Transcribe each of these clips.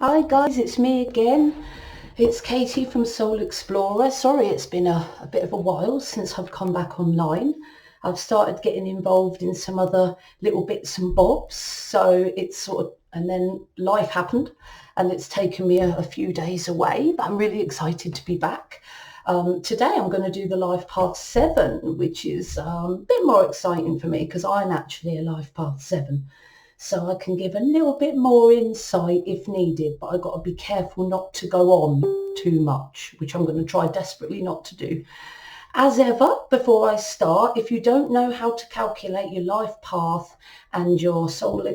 Hi guys, it's me again. It's Katie from Soul Explorer. Sorry it's been a bit of a while since I've come back online. I've started getting involved in some other little bits and bobs. So it's and then life happened and it's taken me a few days away, but I'm really excited to be back. Today I'm going to do the Life Path 7, which is a bit more exciting for me because I'm actually a Life Path 7. So I can give a little bit more insight if needed, but I've got to be careful not to go on too much, which I'm going to try desperately not to do. As ever, before I start, if you don't know how to calculate your life path and your soul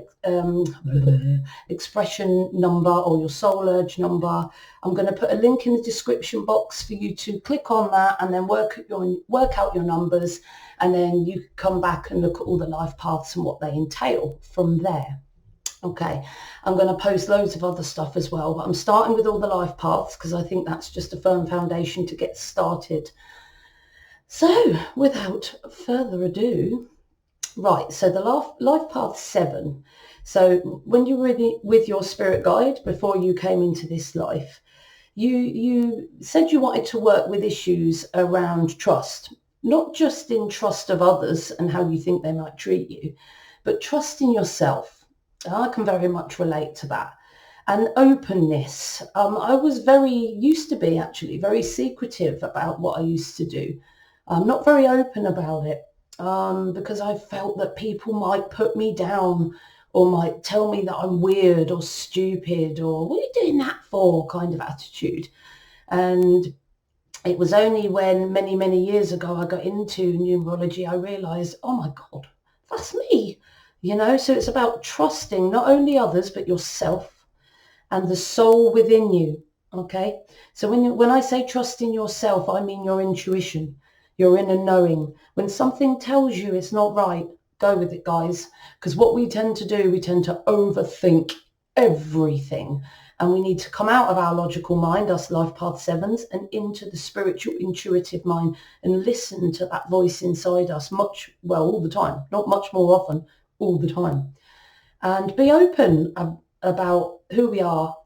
expression number or your soul urge number, I'm going to put a link in the description box for you to click on that and then work out your numbers, and then you can come back and look at all the life paths and what they entail from there. Okay, I'm going to post loads of other stuff as well, but I'm starting with all the life paths because I think that's just a firm foundation to get started. So without further ado, right, so the life path 7. So when you were with your spirit guide before you came into this life, you said you wanted to work with issues around trust, not just in trust of others and how you think they might treat you, but trust in yourself. I can very much relate to that. And openness. I was used to be actually very secretive about what I used to do. I'm not very open about it because I felt that people might put me down or might tell me that I'm weird or stupid or what are you doing that for kind of attitude. And it was only when many, many years ago I got into numerology, I realized, oh my God, that's me. So it's about trusting not only others, but yourself and the soul within you. Okay. So when I say trust in yourself, I mean your intuition, your inner knowing. When something tells you it's not right, go with it, guys. Because what we tend to do, we tend to overthink everything. And we need to come out of our logical mind, us life path 7s, and into the spiritual intuitive mind and listen to that voice inside us all the time, not much more often, all the time. And be open about who we are,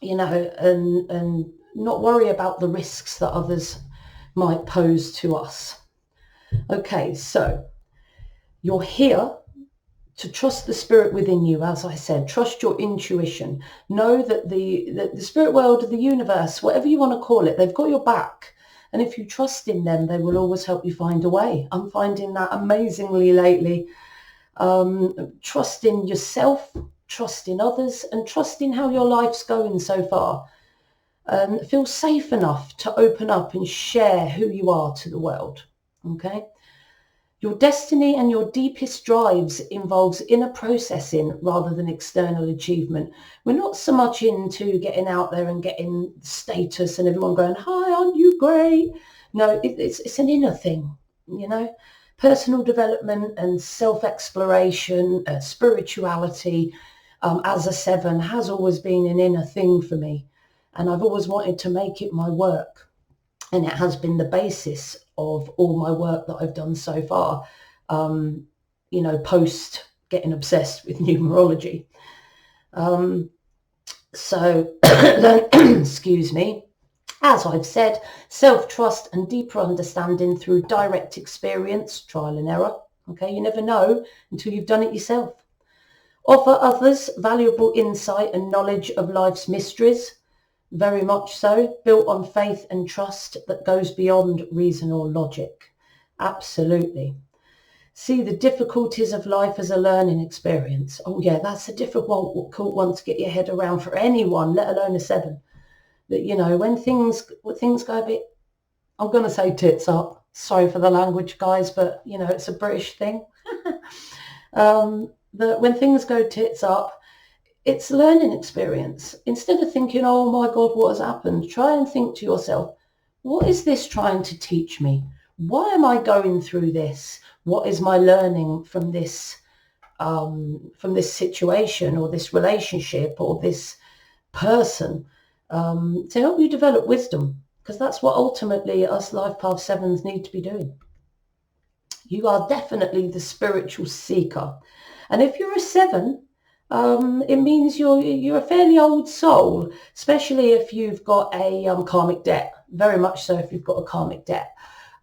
and not worry about the risks that others might pose to us. Okay, so you're here to trust the spirit within you. As I said, trust your intuition. Know that the spirit world, the universe, whatever you want to call it, they've got your back. And if you trust in them, they will always help you find a way. I'm finding that amazingly lately. Trust in yourself, trust in others, and trust in how your life's going so far. Feel safe enough to open up and share who you are to the world. Okay. Your destiny and your deepest drives involves inner processing rather than external achievement. We're not so much into getting out there and getting status and everyone going, hi, aren't you great? No, it's an inner thing, personal development and self-exploration, spirituality, as a 7 has always been an inner thing for me. And I've always wanted to make it my work. And it has been the basis of all my work that I've done so far, post getting obsessed with numerology. Excuse me, as I've said, self-trust and deeper understanding through direct experience, trial and error. Okay, you never know until you've done it yourself. Offer others valuable insight and knowledge of life's mysteries. Very much so, built on faith and trust that goes beyond reason or logic. Absolutely. See the difficulties of life as a learning experience. Oh yeah, that's a difficult one to get your head around for anyone, let alone a 7. That, when things go a bit, I'm going to say tits up. Sorry for the language, guys, but, it's a British thing. That when things go tits up, it's a learning experience. Instead of thinking, oh my God, what has happened? Try and think to yourself, what is this trying to teach me? Why am I going through this? What is my learning from this situation or this relationship or this person, to help you develop wisdom? Because that's what ultimately us Life Path 7s need to be doing. You are definitely the spiritual seeker. And if you're a 7, it means you're a fairly old soul, especially if you've got a karmic debt. Very much so if you've got a karmic debt.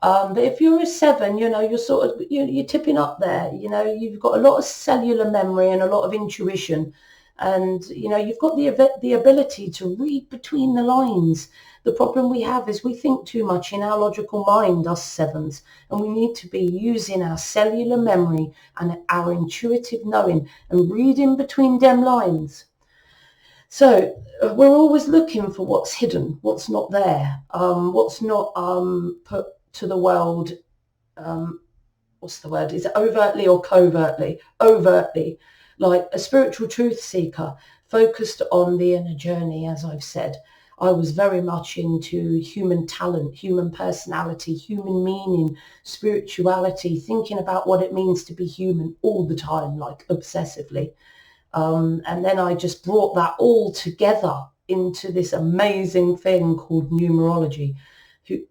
But if you're a 7, you're sort of you're tipping up there. You've got a lot of cellular memory and a lot of intuition, and you've got the ability to read between the lines. The problem we have is we think too much in our logical mind, us 7s, and we need to be using our cellular memory and our intuitive knowing and reading between them lines. So we're always looking for what's hidden, what's not there, what's not put to the world. What's the word? Is it overtly or covertly? Overtly, like a spiritual truth seeker focused on the inner journey. As I've said, I was very much into human talent, human personality, human meaning, spirituality, thinking about what it means to be human all the time, like obsessively. And then I just brought that all together into this amazing thing called numerology. You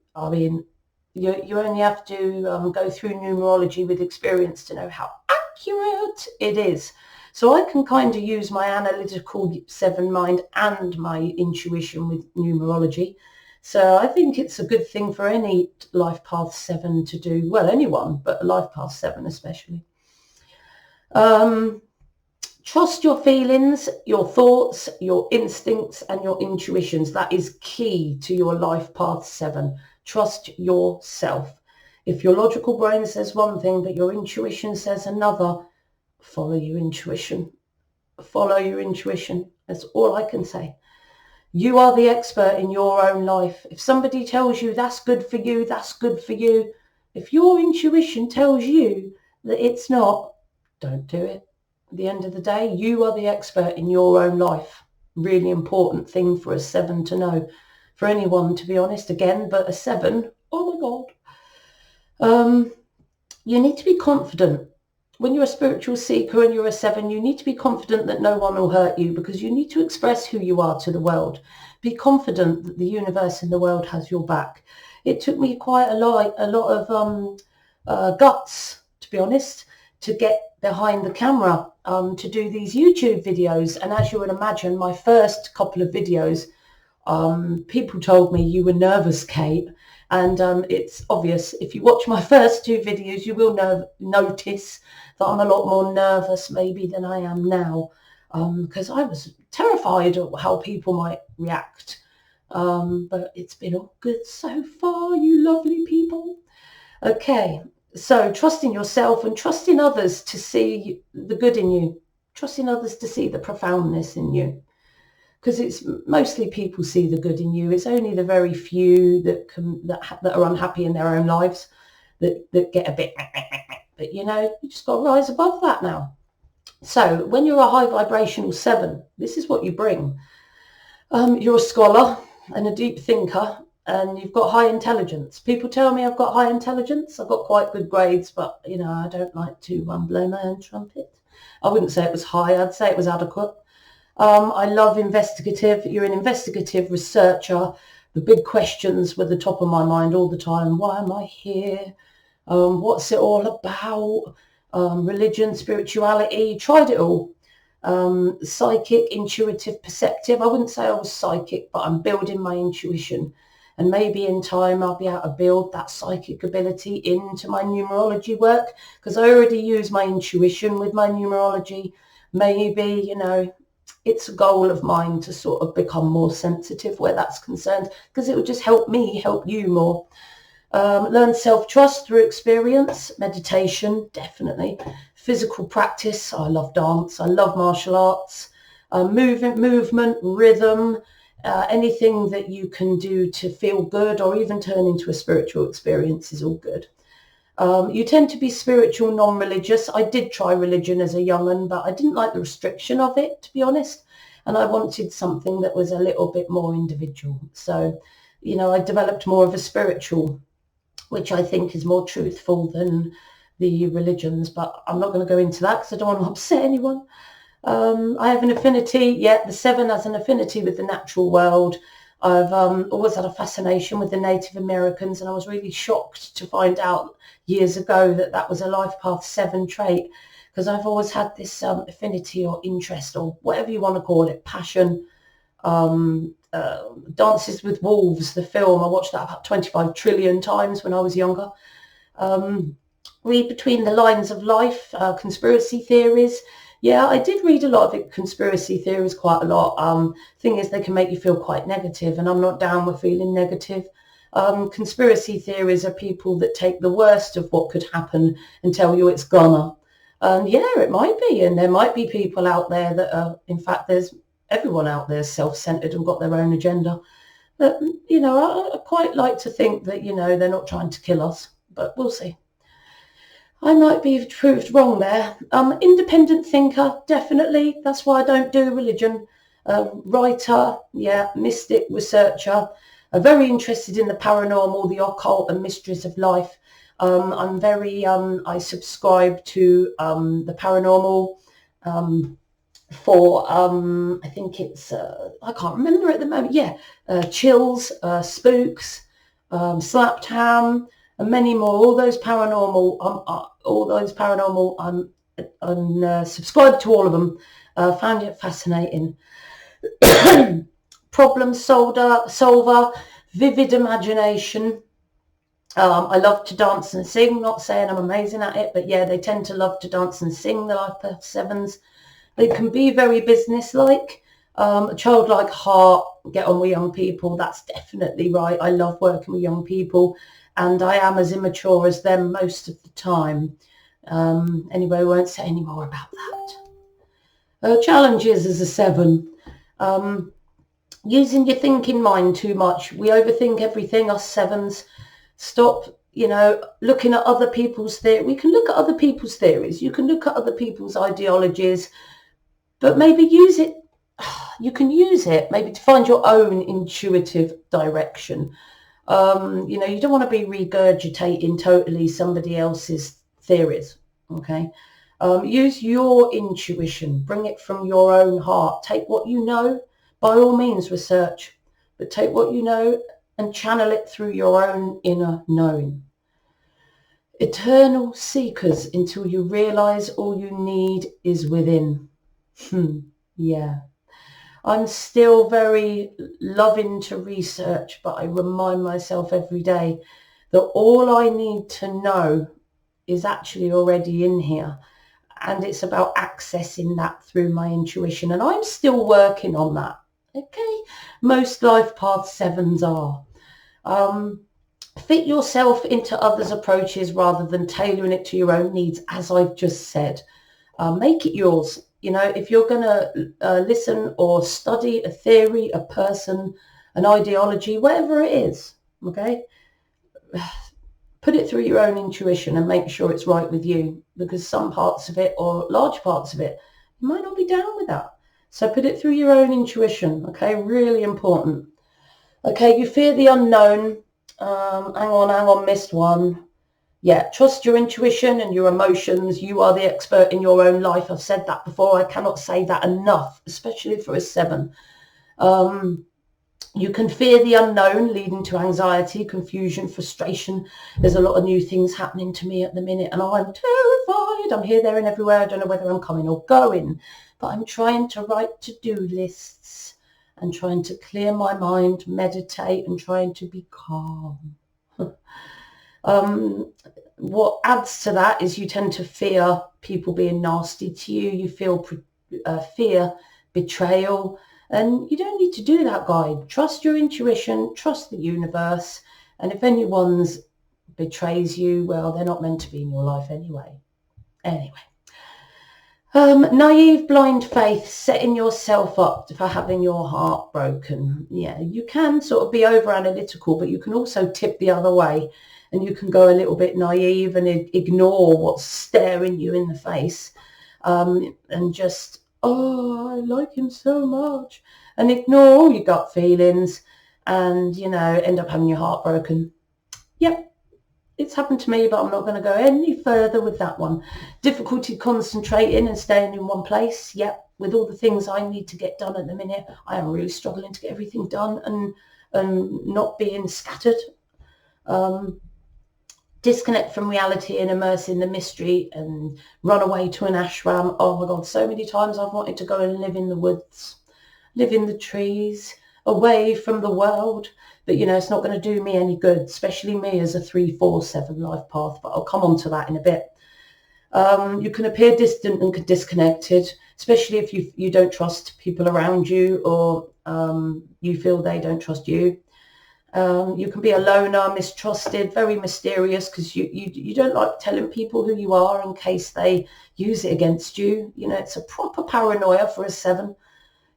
only have to go through numerology with experience to know how accurate it is. So I can kind of use my analytical 7 mind and my intuition with numerology. So I think it's a good thing for any life path 7 to do. Well, anyone, but a life path 7 especially. Trust your feelings, your thoughts, your instincts and your intuitions. That is key to your life path 7. Trust yourself. If your logical brain says one thing, but your intuition says another, follow your intuition. Follow your intuition. That's all I can say. You are the expert in your own life. If somebody tells you that's good for you, that's good for you. If your intuition tells you that it's not, don't do it. At the end of the day, you are the expert in your own life. Really important thing for a 7 to know. For anyone, to be honest, again, but a 7, oh my God. You need to be confident. When you're a spiritual seeker and you're a 7, you need to be confident that no one will hurt you, because you need to express who you are to the world. Be confident that the universe and the world has your back. It took me quite a lot of guts, to be honest, to get behind the camera to do these YouTube videos. And as you would imagine, my first couple of videos, people told me, you were nervous, Kate. And it's obvious. If you watch my first 2 videos, you will notice that I'm a lot more nervous maybe than I am now, because I was terrified of how people might react. But it's been all good so far, you lovely people. Okay, so trusting yourself and trusting others to see the good in you. Trusting others to see the profoundness in you. Because it's mostly people see the good in you. It's only the very few that are unhappy in their own lives that get a bit. But you just got to rise above that now. So when you're a high vibrational 7, this is what you bring. You're a scholar and a deep thinker, and you've got high intelligence. People tell me I've got high intelligence. I've got quite good grades, but I don't like to blow my own trumpet. I wouldn't say it was high. I'd say it was adequate. I love investigative. You're an investigative researcher. The big questions were the top of my mind all the time. Why am I here? What's it all about? Religion, spirituality, tried it all. Psychic, intuitive, perceptive. I wouldn't say I was psychic, but I'm building my intuition. And maybe in time I'll be able to build that psychic ability into my numerology work, because I already use my intuition with my numerology. Maybe, it's a goal of mine to sort of become more sensitive where that's concerned, because it would just help me help you more. Learn self-trust through experience, meditation, definitely. Physical practice. I love dance. I love martial arts. Movement, rhythm, anything that you can do to feel good or even turn into a spiritual experience is all good. You tend to be spiritual, non-religious. I did try religion as a young'un, but I didn't like the restriction of it, to be honest. And I wanted something that was a little bit more individual. So, I developed more of a spiritual, which I think is more truthful than the religions. But I'm not going to go into that because I don't want to upset anyone. I have an affinity. The 7 has an affinity with the natural world. I've always had a fascination with the Native Americans, and I was really shocked to find out years ago that was a life path 7 trait, because I've always had this affinity or interest, or whatever you want to call it, passion. Dances with Wolves, the film, I watched that about 25 trillion times when I was younger. Read between the lines of life, conspiracy theories. Yeah, I did read a lot of it, conspiracy theories, quite a lot. Thing is, they can make you feel quite negative, and I'm not down with feeling negative. Conspiracy theories are people that take the worst of what could happen and tell you it's gonna. And yeah, it might be, and there might be people out there that are, in fact, there's everyone out there is self-centered and got their own agenda. But, I quite like to think that, they're not trying to kill us, but we'll see. I might be proved wrong there. Independent thinker, definitely. That's why I don't do religion. Writer, yeah, mystic, researcher. Very interested in the paranormal, the occult and mysteries of life. I subscribe to the paranormal for, I think it's, I can't remember at the moment. Yeah, chills, spooks, slapped ham, and many more. All those paranormal, I'm subscribed to all of them. Found it fascinating. Problem solver, vivid imagination. I love to dance and sing. Not saying I'm amazing at it, but yeah, they tend to love to dance and sing, the Life Path 7s. They can be very businesslike. A childlike heart, get on with young people. That's definitely right. I love working with young people, and I am as immature as them most of the time. Anyway, I won't say any more about that. Challenges as a 7. Using your thinking mind too much. We overthink everything, us 7s. Stop, looking at other people's theories. We can look at other people's theories. You can look at other people's ideologies, but maybe use it. You can use it maybe to find your own intuitive direction. You don't want to be regurgitating totally somebody else's theories. Okay. Use your intuition. Bring it from your own heart. Take what you know. By all means, research, but take what you know and channel it through your own inner knowing. Eternal seekers until you realize all you need is within. Yeah. I'm still very loving to research, but I remind myself every day that all I need to know is actually already in here. And it's about accessing that through my intuition. And I'm still working on that. Okay. Most Life Path 7s are. Fit yourself into others' approaches rather than tailoring it to your own needs, as I've just said. Make it yours. If you're going to listen or study a theory, a person, an ideology, whatever it is, okay, put it through your own intuition and make sure it's right with you, because some parts of it, or large parts of it, you might not be down with that. So put it through your own intuition, okay, really important. Okay, you fear the unknown. Hang on, missed one. Yeah, trust your intuition and your emotions. You are the expert in your own life. I've said that before. I cannot say that enough, especially for a 7. You can fear the unknown, leading to anxiety, confusion, frustration. There's a lot of new things happening to me at the minute, and I'm terrified. I'm here, there, and everywhere. I don't know whether I'm coming or going, but I'm trying to write to-do lists and trying to clear my mind, meditate, and trying to be calm. What adds to that is you tend to fear people being nasty to you. You feel fear, betrayal, and you don't need to do that, guide. Trust your intuition, trust the universe, and if anyone's betrays you, well, they're not meant to be in your life anyway. Naive blind faith, setting yourself up for having your heart broken. Yeah, you can sort of be over analytical, but you can also tip the other way, and you can go a little bit naive and ignore what's staring you in the face, and just, I like him so much, and ignore all your gut feelings, and end up having your heart broken. Yep. It's happened to me, but I'm not going to go any further with that one. Difficulty concentrating and staying in one place. Yep, with all the things I need to get done at the minute, I am really struggling to get everything done and not being scattered. disconnect from reality and immerse in the mystery and run away to an ashram. Oh my God, so many times I've wanted to go and live in the woods, live in the trees, away from the world. But, you know, it's not going to do me any good, especially me as a 347 life path. But I'll come on to that in a bit. You can appear distant and disconnected, especially if you don't trust people around you, or you feel they don't trust you. You can be a loner, mistrusted, very mysterious, because you don't like telling people who you are in case they use it against you. You know, it's a proper paranoia for a 7.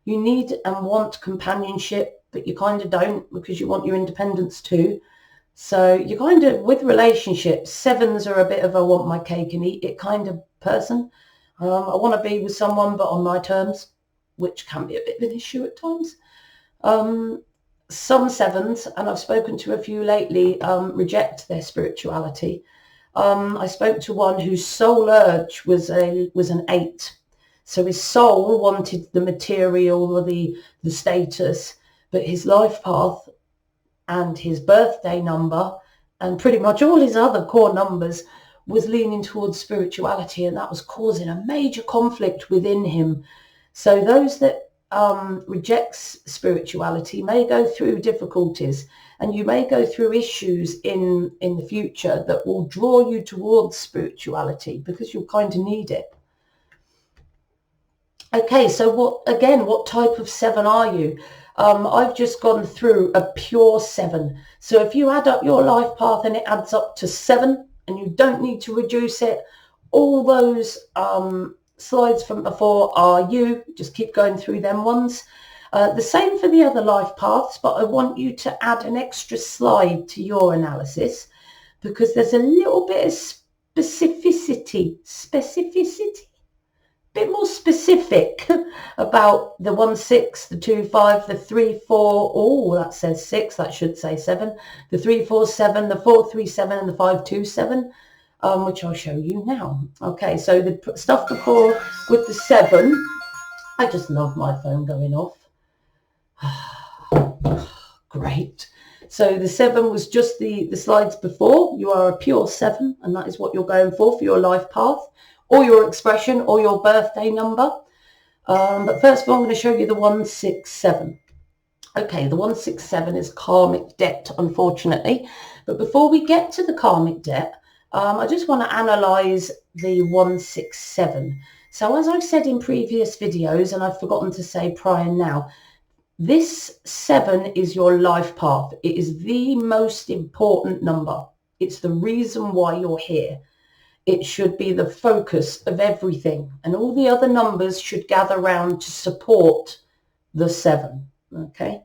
You need and want companionship, but you kind of don't, because you want your independence too. So you kind of, with relationships, 7s are a bit of a want my cake and eat it kind of person. I want to be with someone, but on my terms, which can be a bit of an issue at times. Some 7s, and I've spoken to a few lately, reject their spirituality. I spoke to one whose soul urge was an 8. So his soul wanted the material or the status, but his life path and his birthday number and pretty much all his other core numbers was leaning towards spirituality, and that was causing a major conflict within him. So those that rejects spirituality may go through difficulties, and you may go through issues in the future that will draw you towards spirituality, because you'll kind of need it. Okay, so what type of 7 are you? I've just gone through a pure 7. So if you add up your life path and it adds up to 7, and you don't need to reduce it, all those slides from before are you. Just keep going through them ones. The same for the other life paths, but I want you to add an extra slide to your analysis, because there's a little bit of specificity, bit more specific about the 1 6, the 2 5, the 3 4. Oh, that says 6. That should say 7. The 3 4 7, the 4 3 7, and the 5 2 7, which I'll show you now. Okay, so the stuff before with the 7. I just love my phone going off. Great. So the 7 was just the slides before. You are a pure 7, and that is what you're going for your life path, or your expression, or your birthday number. But first of all, I'm going to show you the 167. Okay, the 167 is karmic debt, unfortunately. But before we get to the karmic debt, I just want to analyze the 167. So as I've said in previous videos, and I've forgotten to say prior now, this 7 is your life path. It is the most important number. It's the reason why you're here. It should be the focus of everything, and all the other numbers should gather round to support the 7. Okay,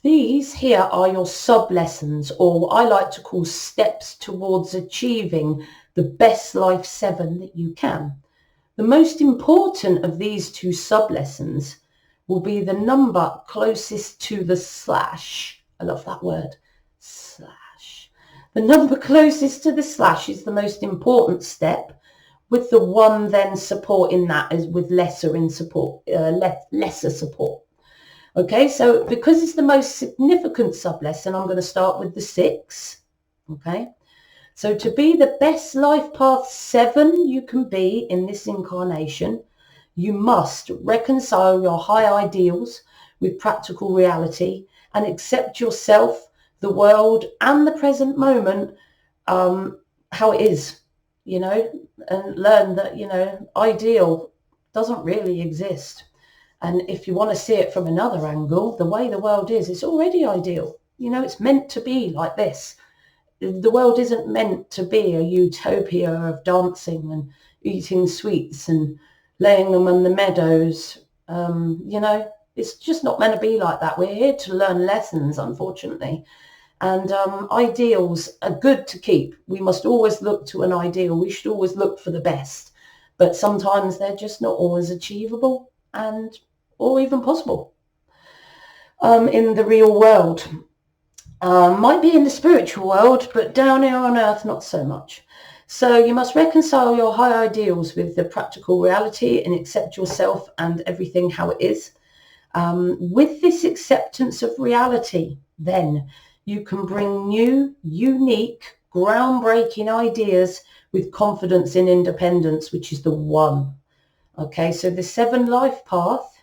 these here are your sub lessons, or what I like to call steps towards achieving the best life 7 that you can. The most important of these 2 sub lessons will be the number closest to the slash. I love that word, slash. The number closest to the slash is the most important step, with the 1 then supporting that as with lesser support. Okay, so because it's the most significant sub-lesson, I'm going to start with the 6. Okay, so to be the best life path 7 you can be in this incarnation, you must reconcile your high ideals with practical reality and accept yourself, the world, and the present moment how it is, you know, and learn that, you know, ideal doesn't really exist. And if you want to see it from another angle, the way the world is, it's already ideal. You know, it's meant to be like this. The world isn't meant to be a utopia of dancing and eating sweets and laying them on the meadows. You know, it's just not meant to be like that. We're here to learn lessons, unfortunately. And ideals are good to keep. We must always look to an ideal. We should always look for the best. But sometimes they're just not always achievable or even possible in the real world. Might be in the spiritual world, but down here on earth, not so much. So you must reconcile your high ideals with the practical reality and accept yourself and everything how it is. With this acceptance of reality, then you can bring new, unique, groundbreaking ideas with confidence in independence, which is the 1. Okay, so the 7 life path,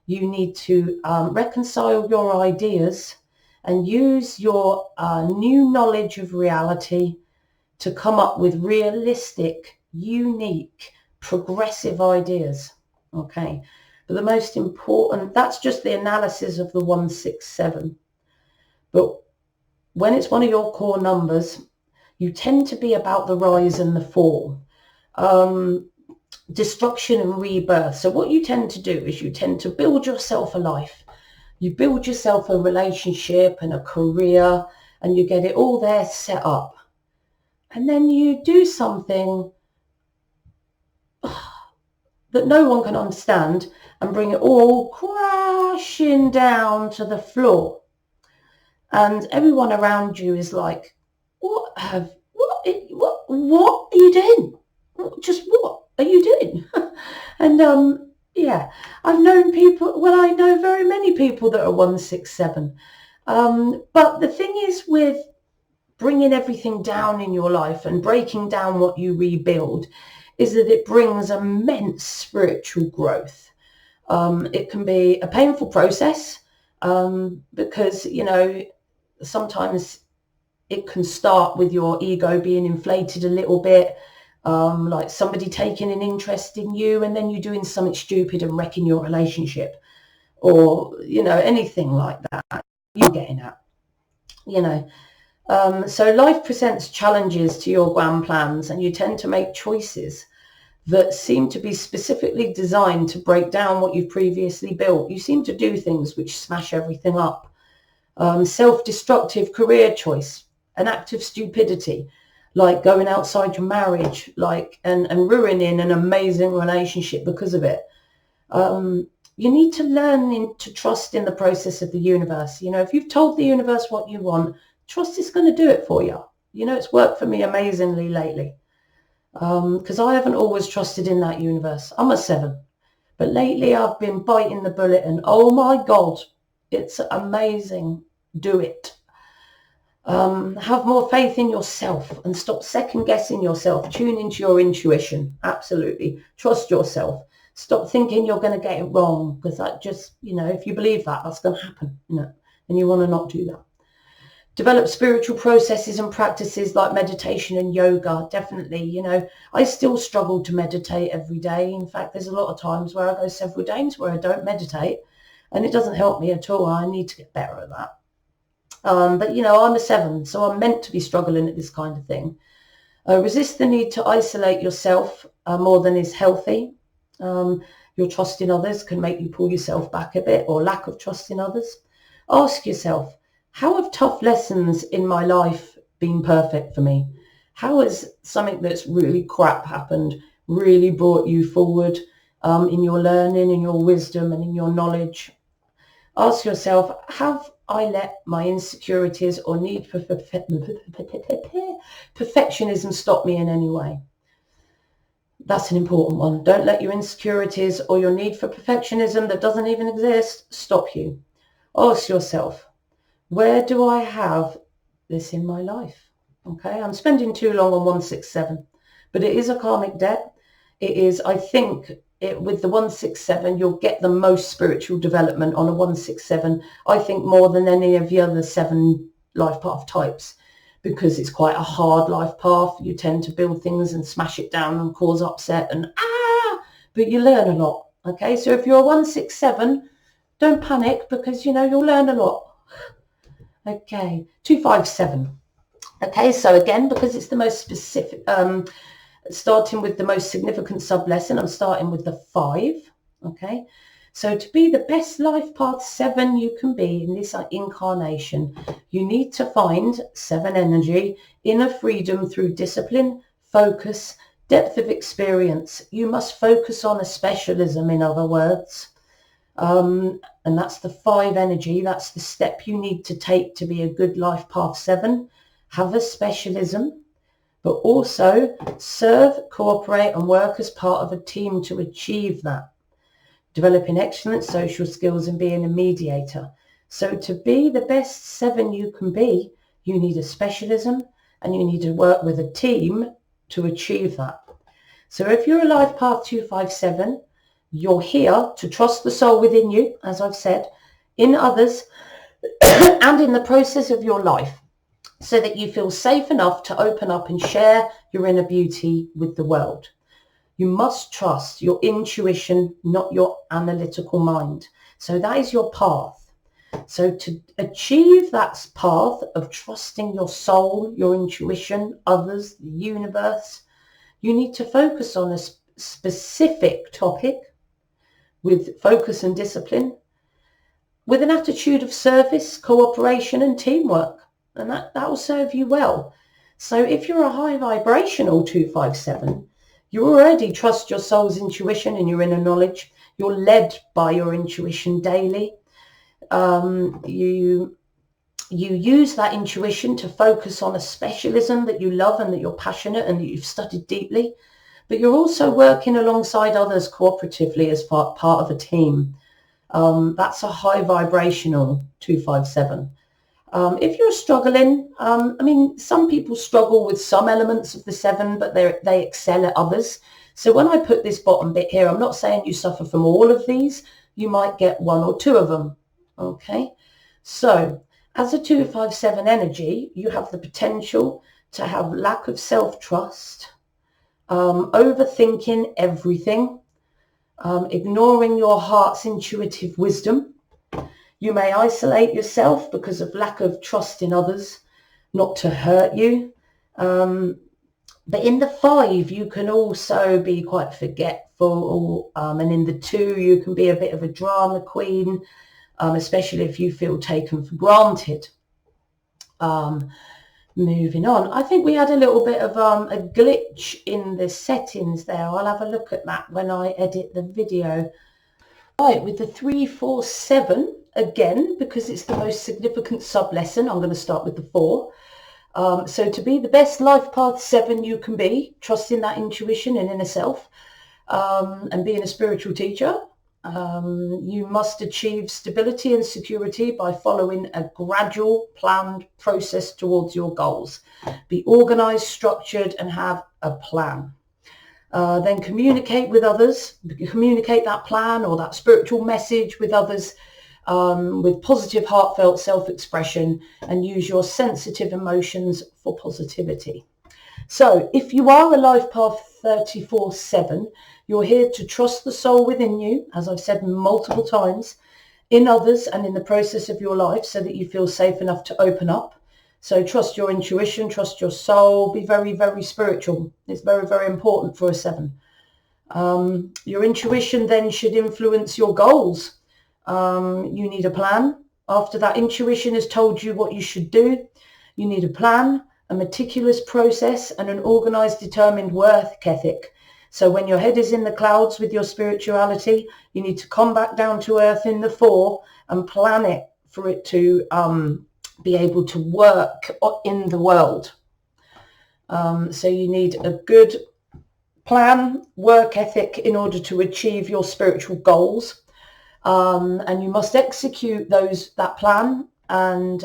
you need to reconcile your ideas and use your new knowledge of reality to come up with realistic, unique, progressive ideas. Okay, but the most important, that's just the analysis of the 167. But when it's one of your core numbers, you tend to be about the rise and the fall, destruction and rebirth. So what you tend to do is you tend to build yourself a life. You build yourself a relationship and a career, and you get it all there set up. And then you do something that no one can understand and bring it all crashing down to the floor. And everyone around you is like, what are you doing? Just what are you doing? And yeah, I've known people, well, I know very many people that are 167. But the thing is with bringing everything down in your life and breaking down what you rebuild is that it brings immense spiritual growth. It can be a painful process because, you know, sometimes it can start with your ego being inflated a little bit, like somebody taking an interest in you and then you doing something stupid and wrecking your relationship, or, you know, anything like that you're getting at, you know. So life presents challenges to your grand plans, and you tend to make choices that seem to be specifically designed to break down what you've previously built. You seem to do things which smash everything up. Self-destructive career choice, an act of stupidity, like going outside your marriage, like and ruining an amazing relationship because of it. You need to learn to trust in the process of the universe. You know, if you've told the universe what you want, trust is going to do it for you. You know, it's worked for me amazingly lately because I haven't always trusted in that universe. I'm a 7, but lately I've been biting the bullet and oh my God, it's amazing. Do it. Have more faith in yourself and stop second guessing yourself. Tune into your intuition. Absolutely. Trust yourself. Stop thinking you're going to get it wrong, because that just, you know, if you believe that, that's going to happen, you know, and you want to not do that. Develop spiritual processes and practices like meditation and yoga. Definitely, you know, I still struggle to meditate every day. In fact, there's a lot of times where I go several days where I don't meditate and it doesn't help me at all. I need to get better at that. But, you know, I'm a 7, so I'm meant to be struggling at this kind of thing. Resist the need to isolate yourself more than is healthy. Your trust in others can make you pull yourself back a bit, or lack of trust in others. Ask yourself, how have tough lessons in my life been perfect for me? How has something that's really crap happened really brought you forward in your learning, in your wisdom and in your knowledge? Ask yourself, have I let my insecurities or need for perfectionism stop me in any way? That's an important one. Don't let your insecurities or your need for perfectionism that doesn't even exist stop you. Ask yourself, where do I have this in my life? Okay, I'm spending too long on 167, but it is a karmic debt. It is, I think, with the 167, you'll get the most spiritual development on a 167, I think, more than any of the other 7 life path types, because it's quite a hard life path. You tend to build things and smash it down and cause upset and but you learn a lot. Okay, so if you're a 167, don't panic, because, you know, you'll learn a lot. Okay, 257. Okay, so again, because it's the most specific, starting with the most significant sub-lesson, I'm starting with the 5. Okay, so to be the best life path 7 you can be in this incarnation, you need to find 7 energy, inner freedom through discipline, focus, depth of experience. You must focus on a specialism, in other words. And that's the 5 energy. That's the step you need to take to be a good life path 7. Have a specialism, but also serve, cooperate and work as part of a team to achieve that. Developing excellent social skills and being a mediator. So to be the best 7 you can be, you need a specialism, and you need to work with a team to achieve that. So if you're a life path 257, you're here to trust the soul within you, as I've said, in others, and in the process of your life, so that you feel safe enough to open up and share your inner beauty with the world. You must trust your intuition, not your analytical mind. So that is your path. So to achieve that path of trusting your soul, your intuition, others, the universe, you need to focus on a specific topic with focus and discipline, with an attitude of service, cooperation and teamwork. And that will serve you well. So if you're a high vibrational 257, you already trust your soul's intuition and your inner knowledge. You're led by your intuition daily. You use that intuition to focus on a specialism that you love and that you're passionate and that you've studied deeply. But you're also working alongside others cooperatively as part of a team. That's a high vibrational 257. If you're struggling, some people struggle with some elements of the 7, but they excel at others. So when I put this bottom bit here, I'm not saying you suffer from all of these. You might get 1 or 2 of them. Okay. So as a 257 energy, you have the potential to have lack of self-trust, overthinking everything, ignoring your heart's intuitive wisdom. You may isolate yourself because of lack of trust in others, not to hurt you. But in the 5, you can also be quite forgetful. And in the 2, you can be a bit of a drama queen, especially if you feel taken for granted. Moving on. I think we had a little bit of a glitch in the settings there. I'll have a look at that when I edit the video. Right, with the 347, again, because it's the most significant sub-lesson, I'm going to start with the 4. So to be the best life path 7 you can be, trusting that intuition and inner self, and being a spiritual teacher, you must achieve stability and security by following a gradual, planned process towards your goals. Be organized, structured, and have a plan. Then communicate with others, communicate that plan or that spiritual message with others with positive, heartfelt self-expression, and use your sensitive emotions for positivity. So if you are a life path 34/7, you're here to trust the soul within you, as I've said multiple times, in others and in the process of your life, so that you feel safe enough to open up. So trust your intuition, trust your soul, be very, very spiritual. It's very, very important for a 7. Your intuition then should influence your goals. You need a plan. After that intuition has told you what you should do, you need a plan, a meticulous process, and an organized, determined work ethic. So when your head is in the clouds with your spirituality, you need to come back down to earth in the 4 and plan it for it to be able to work in the world. So you need a good plan, work ethic in order to achieve your spiritual goals. And you must execute that plan and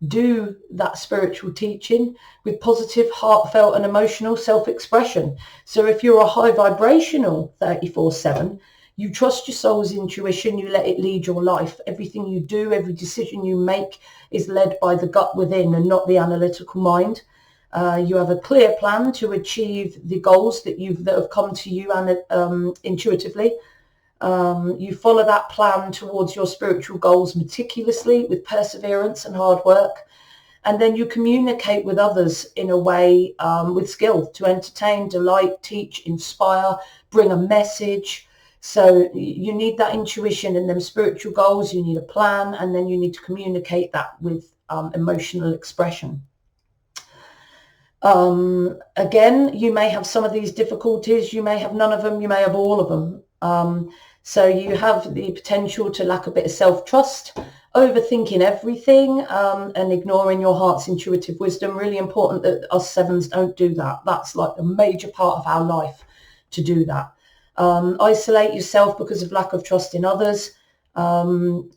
do that spiritual teaching with positive, heartfelt and emotional self-expression. So if you're a high vibrational 34/7, you trust your soul's intuition, you let it lead your life. Everything you do, every decision you make is led by the gut within and not the analytical mind. You have a clear plan to achieve the goals that have come to you intuitively. You follow that plan towards your spiritual goals meticulously with perseverance and hard work. And then you communicate with others in a way with skill to entertain, delight, teach, inspire, bring a message. So you need that intuition and them spiritual goals. You need a plan, and then you need to communicate that with emotional expression. Again, you may have some of these difficulties. You may have none of them. You may have all of them. So you have the potential to lack a bit of self-trust, overthinking everything, and ignoring your heart's intuitive wisdom. Really important that us 7s don't do that. That's like a major part of our life to do that. Isolate yourself because of lack of trust in others.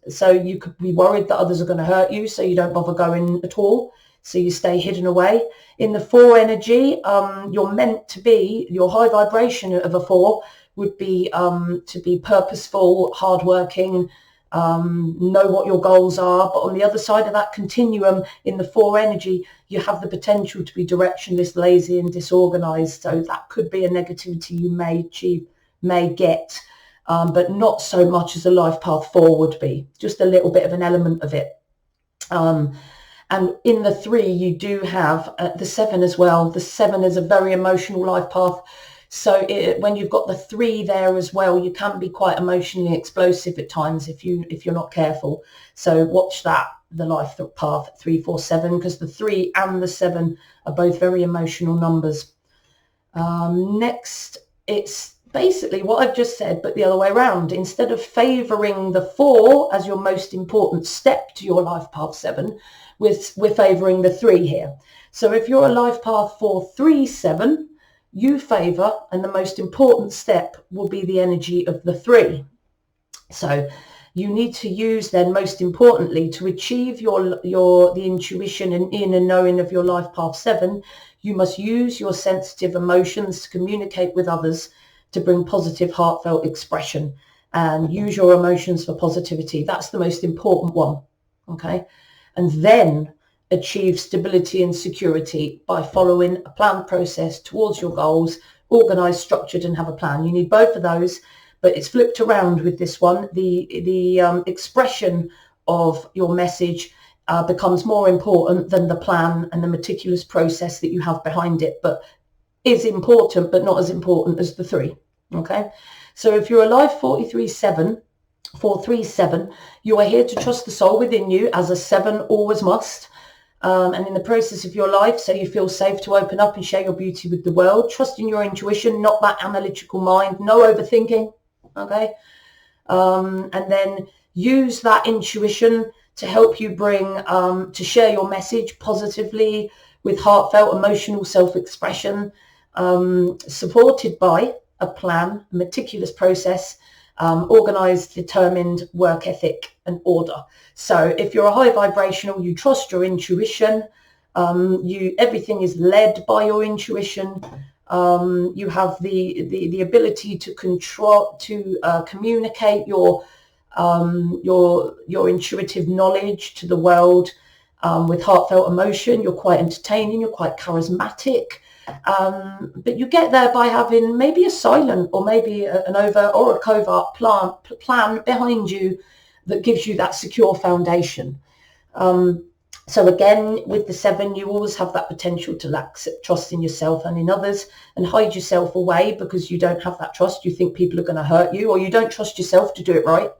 So you could be worried that others are going to hurt you, so you don't bother going at all. So you stay hidden away. In the 4 energy, you're meant to be, your high vibration of a 4 would be to be purposeful, hardworking, know what your goals are. But on the other side of that continuum, in the 4 energy, you have the potential to be directionless, lazy and disorganized. So that could be a negativity you may get, but not so much as a life path 4 would be, just a little bit of an element of it. And in the 3, you do have the 7 as well. The 7 is a very emotional life path. So when you've got the 3 there as well, you can be quite emotionally explosive at times if you're not careful. So watch that, the life path 3, 4, 7, because the 3 and the 7 are both very emotional numbers. Next, it's basically what I've just said, but the other way around. Instead of favouring the 4 as your most important step to your life path 7, we're favouring the 3 here. So if you're a life path 4, 3, 7, you favour, and the most important step will be the energy of the 3. So you need to use then, most importantly, to achieve the intuition and inner knowing of your life path 7, you must use your sensitive emotions to communicate with others, to bring positive, heartfelt expression, and use your emotions for positivity. That's the most important one. Okay. And then achieve stability and security by following a planned process towards your goals, organized, structured, and have a plan. You need both of those, but it's flipped around with this one. The expression of your message becomes more important than the plan and the meticulous process that you have behind it, but is important, but not as important as the 3. Okay. So if you're a life 437, you are here to trust the soul within you, as a 7 always must. And in the process of your life, so you feel safe to open up and share your beauty with the world. Trust in your intuition, not that analytical mind, no overthinking. Okay. And then use that intuition to help you bring, to share your message positively with heartfelt, emotional self-expression, supported by a plan, a meticulous process, organized, determined work ethic and order. So if you're a high vibrational, you trust your intuition. Everything is led by your intuition. You have the ability to control, to communicate your intuitive knowledge to the world with heartfelt emotion. You're quite entertaining. You're quite charismatic. But you get there by having maybe a silent or maybe an overt or a covert plan behind you that gives you that secure foundation. So again, with the 7, you always have that potential to lack trust in yourself and in others and hide yourself away because you don't have that trust. You think people are going to hurt you, or you don't trust yourself to do it right.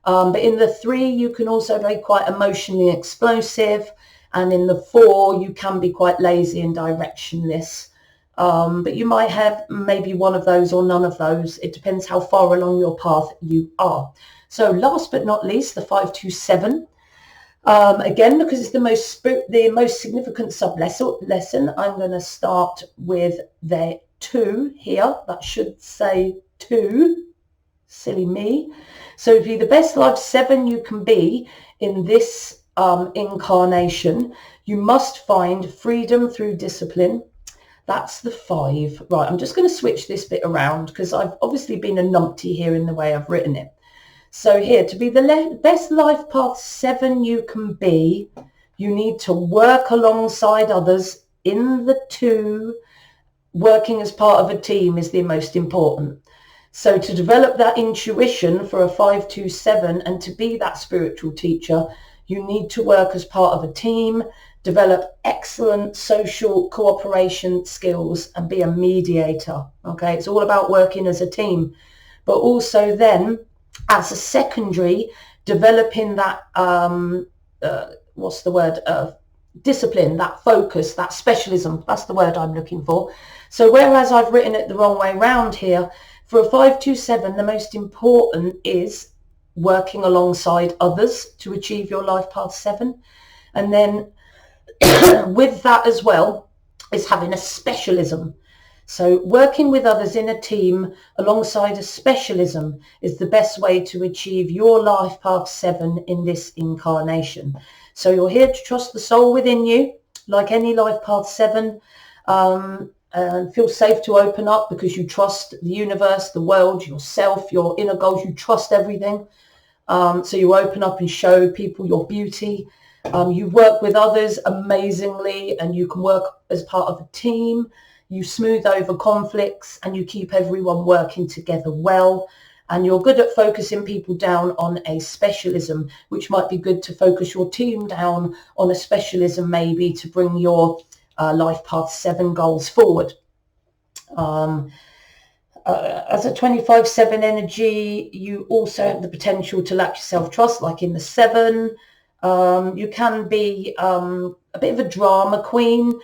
But in the 3, you can also be quite emotionally explosive. And in the 4, you can be quite lazy and directionless. But you might have maybe one of those or none of those. It depends how far along your path you are. So last but not least, the 527. Again, because it's the most significant sub-lesson, I'm going to start with the 2 here. That should say 2. Silly me. So be the best life 7 you can be in this incarnation. You must find freedom through discipline. That's the 5. Right, I'm just going to switch this bit around because I've obviously been a numpty here in the way I've written it. So here, to be the best life path 7 you can be, you need to work alongside others. In the 2, working as part of a team is the most important. So to develop that intuition for a 527 and to be that spiritual teacher, you need to work as part of a team, develop excellent social cooperation skills and be a mediator. Okay, it's all about working as a team, but also then as a secondary, developing that, discipline, that focus, that specialism. That's the word I'm looking for. So whereas I've written it the wrong way round here, for a 527, the most important is working alongside others to achieve your life path 7. And then with that as well is having a specialism. So working with others in a team alongside a specialism is the best way to achieve your life path 7 in this incarnation. So you're here to trust the soul within you, like any life path 7. And feel safe to open up because you trust the universe, the world, yourself, your inner goals. You trust everything. So you open up and show people your beauty. You work with others amazingly, and you can work as part of a team. You smooth over conflicts and you keep everyone working together well. And you're good at focusing people down on a specialism, which might be good to focus your team down on a specialism, maybe to bring your life path 7 goals forward. As a 25/7 energy, you also have the potential to lack your self-trust, like in the 7. You can be a bit of a drama queen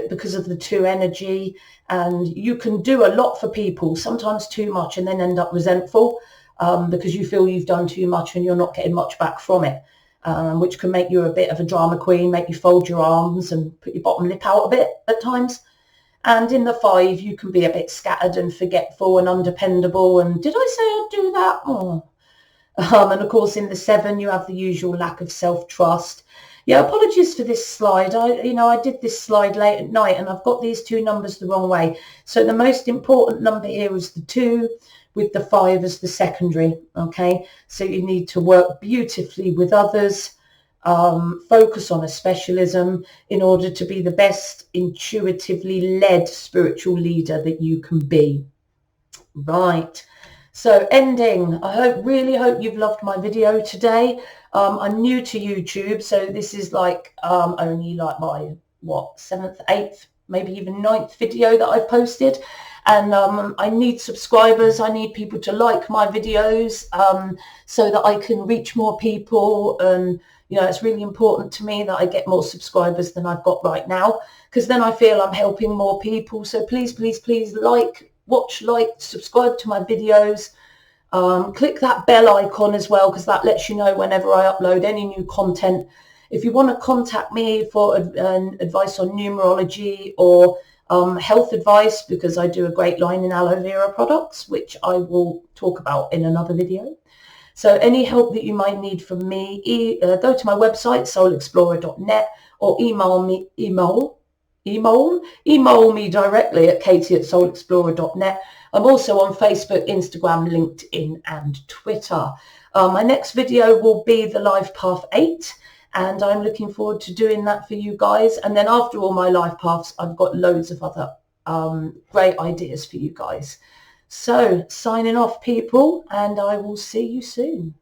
because of the 2 energy, and you can do a lot for people, sometimes too much, and then end up resentful because you feel you've done too much and you're not getting much back from it, which can make you a bit of a drama queen, make you fold your arms and put your bottom lip out a bit at times. And in the 5, you can be a bit scattered and forgetful and undependable. And did I say I'd do that? Oh. And of course, in the 7, you have the usual lack of self-trust. Yeah, apologies for this slide. I did this slide late at night and I've got these 2 numbers the wrong way. So the most important number here is the 2 with the 5 as the secondary. Okay, so you need to work beautifully with others. Focus on a specialism in order to be the best intuitively led spiritual leader that you can be. Right. So ending, really hope you've loved my video today. I'm new to YouTube, so this is like only like my 7th, 8th, maybe even 9th video that I've posted. And I need subscribers. I need people to like my videos so that I can reach more people. And it's really important to me that I get more subscribers than I've got right now, because then I feel I'm helping more people. So please, please, please subscribe to my videos. Click that bell icon as well, because that lets you know whenever I upload any new content. If you want to contact me for advice on numerology or health advice, because I do a great line in aloe vera products, which I will talk about in another video. So any help that you might need from me, go to my website, soulexplorer.net, or email me directly at katie@soulexplorer.net. I'm also on Facebook, Instagram, LinkedIn, and Twitter. My next video will be the Life Path 8, and I'm looking forward to doing that for you guys. And then after all my life paths, I've got loads of other great ideas for you guys. So signing off, people, and I will see you soon.